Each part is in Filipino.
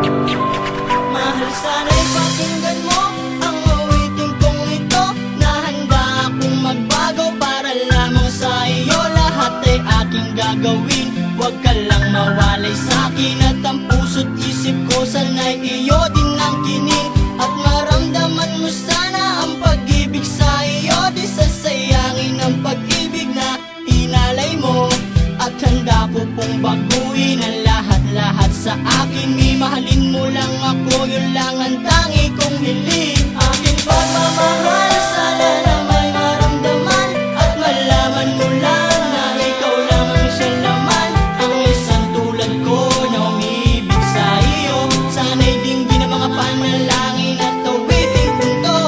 Mahal, sana'y pakinggan mo ang awitin kong ito, na handa akong magbago para lamang sa iyo. Lahat ay aking gagawin, huwag ka lang mawalay sa'kin. At ang puso't isip ko sana'y iyo din ang kining. At maramdaman mo sana ang pag-ibig sa iyo. Di sasayangin ang pag-ibig na inalay mo. At handa ko pong baguhin ang lahat-lahat sa akin. Mahalin mo lang ako, yun lang ang tangi kong hiling. Aking pagmamahal, sana na may maramdaman. At malaman mo lang na ikaw lang ang siya naman. Ang isang tulad ko na umibig sa iyo. Sana'y dinggin ang mga panalangin at awiting punto.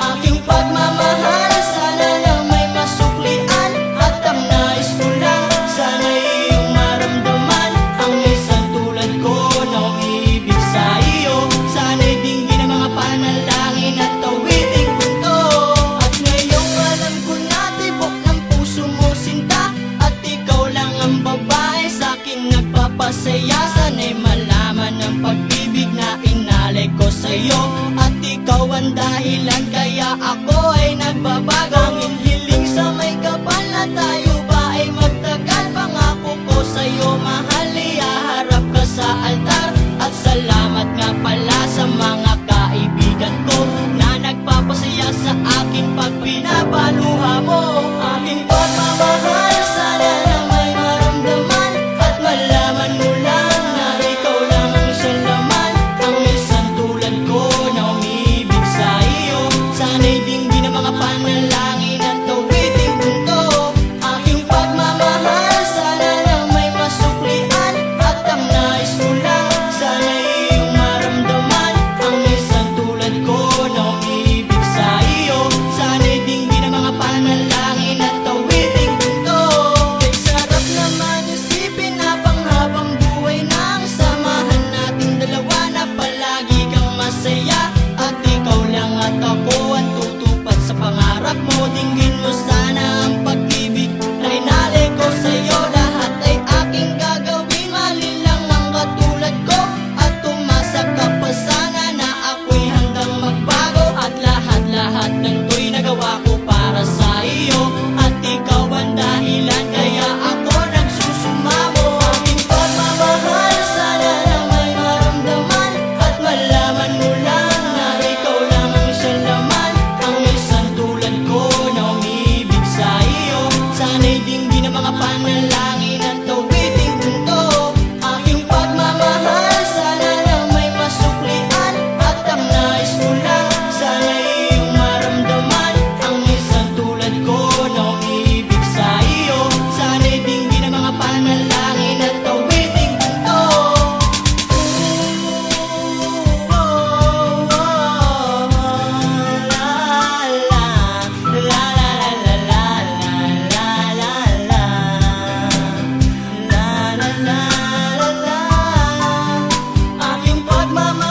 Aking pagmamahal, sana na may masuklian. At ang nais ko lang, sana'y iyong maramdaman. Ang isang tulad ko na umibig sa iyo. Sana'y dinggin ang mga panalangin at awiting punto. At ngayong alam ko na tibok ng puso mo sinta. At ikaw lang ang babae sa'king nagpapasaya. Sana'y malaman ang pag-ibig na inalay ko sa'yo. At ikaw ang dahilan kaya ako ay nagbabago. Ang hiling sa may kapal na tayo ba ay magtagal. Pangako ko sa'yo mahal, ihaharap ka sa altar. At salamat nga pala sa mga kaibigan ko na nagpapasaya sa akin pag pinapaluha mo. Aking pagmamahal, sana na may maramdaman. At malaman mo lang na ikaw lang ang siya naman. Ang isang tulad ko na umibig sa iyo. Sana'y dinggin ang mga panalangin at awiting punto. Aking pagmamahal, sana na may masuklian. At ang nais ko lang, sana'y iyong maramdaman. Ang isang tulad ko na umibig sa iyo. Sana'y dinggin ang mga panalangin at awiting punto. Kay sarap naman isipin na panghabang buhay na ang samahan nating dalawa, na palagi kang masaya. At ikaw lang at ako ang tutupad sa pangarap mo. Dinggin mo sana ang pag-ibig na inalay ko sa'yo. Lahat ay aking gagawin, mali lang ang katulad ko. At umasa ka pa sana na ako'y handang magbago. At lahat-lahat ng to'y nagawa ko para sa iyo. At ikaw ang dahilan kaya ako nagsusumamo. Aking pagmamahal, sana na may maramdaman. At malaman mo lang na ikaw lang ang siya naman. Ang isang tulad ko na umibig sa iyo. Sana'y dinggin ang mga panalangin at awiting punto. Aking pagmamahal, sana na may masuklian. At ang nais ko lang, sana'y iyong maramdaman. Ang isang tulad ko na umibig sa iyo. Sana'y dinggin ang mga panalangin at awiting punto. Aking pagmamahal,